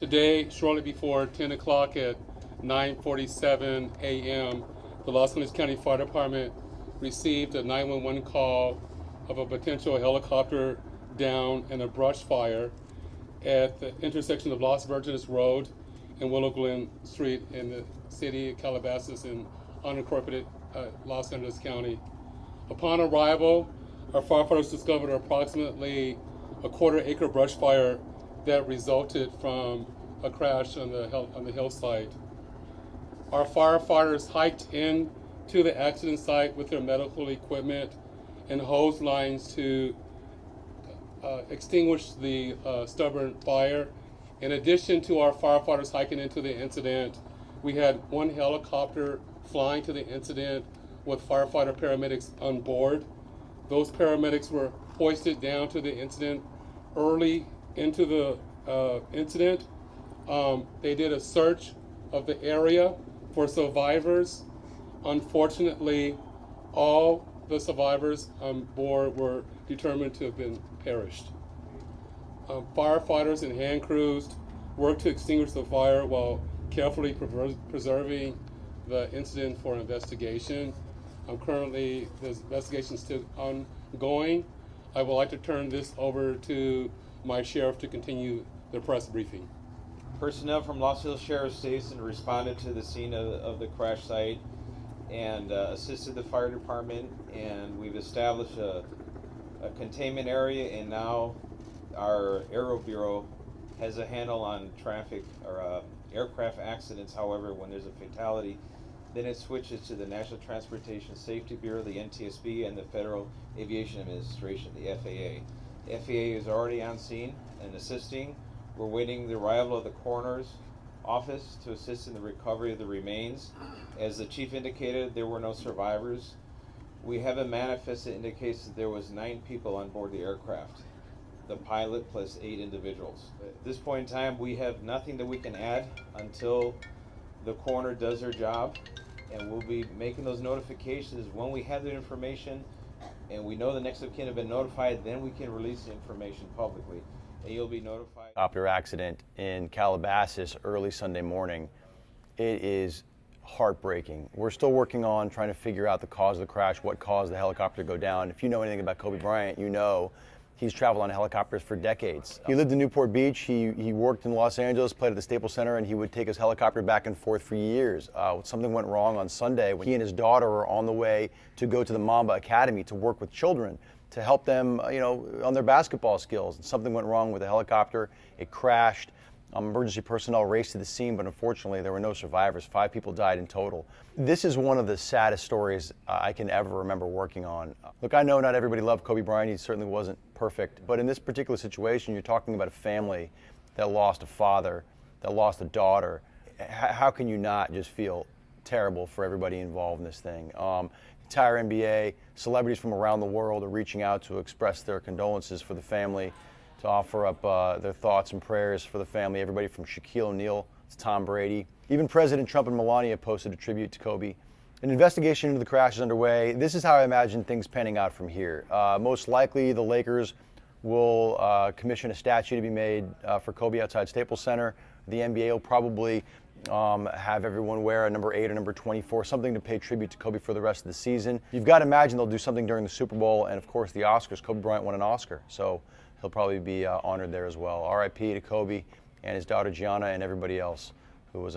Today, shortly before 10 o'clock at 9:47 a.m., the Los Angeles County Fire Department received a 911 call of a potential helicopter down in a brush fire at the intersection of Los Virgenes Road and Willow Glen Street in the city of Calabasas in unincorporated Los Angeles County. Upon arrival, our firefighters discovered approximately a quarter-acre brush fire that resulted from a crash on the hillside. Our firefighters hiked in to the accident site with their medical equipment and hose lines to extinguish the stubborn fire. In addition to our firefighters hiking into the incident, we had one helicopter flying to the incident with firefighter paramedics on board. Those paramedics were hoisted down to the incident early into the incident. They did a search of the area for survivors. Unfortunately, all the survivors on board were determined to have been perished. Firefighters and hand crews worked to extinguish the fire while carefully preserving the incident for investigation. Currently, the investigation is still ongoing. I would like to turn this over to my sheriff to continue the press briefing. Personnel from Los Angeles Sheriff's Station responded to the scene of the crash site and assisted the fire department, and we've established a containment area, and now our Aero Bureau has a handle on traffic or aircraft accidents. However, when there's a fatality, then it switches to the National Transportation Safety Bureau, the NTSB, and the Federal Aviation Administration, the FAA. The FAA is already on scene and assisting. We're waiting the arrival of the coroner's office to assist in the recovery of the remains. As the chief indicated, there were no survivors. We have a manifest that indicates that there was 9 people on board the aircraft, the pilot plus 8 individuals. At this point in time, we have nothing that we can add until the coroner does her job, and we'll be making those notifications when we have the information and we know the next of kin have been notified. Then we can release the information publicly, and you'll be notified. Helicopter accident in Calabasas early Sunday morning. It is heartbreaking. We're still working on trying to figure out the cause of the crash, what caused the helicopter to go down. If you know anything about Kobe Bryant, you know he's traveled on helicopters for decades. He lived in Newport Beach, he worked in Los Angeles, played at the Staples Center, and he would take his helicopter back and forth for years. Something went wrong on Sunday when he and his daughter were on the way to go to the Mamba Academy to work with children, to help them, on their basketball skills. And something went wrong with the helicopter. It crashed. Emergency personnel raced to the scene, but unfortunately there were no survivors. 5 people died in total. This is one of the saddest stories I can ever remember working on. Look, I know not everybody loved Kobe Bryant. He certainly wasn't perfect. But in this particular situation, you're talking about a family that lost a father, that lost a daughter. How can you not just feel terrible for everybody involved in this thing? Entire NBA, celebrities from around the world are reaching out to express their condolences for the family, to offer up their thoughts and prayers for the family. Everybody from Shaquille O'Neal to Tom Brady. Even President Trump and Melania posted a tribute to Kobe. An investigation into the crash is underway. This is how I imagine things panning out from here. Most likely the Lakers will commission a statue to be made for Kobe outside Staples Center. The NBA will probably have everyone wear a number 8 or number 24, something to pay tribute to Kobe for the rest of the season. You've got to imagine they'll do something during the Super Bowl and, of course, the Oscars. Kobe Bryant won an Oscar, so he'll probably be honored there as well. R.I.P. to Kobe and his daughter Gianna and everybody else who was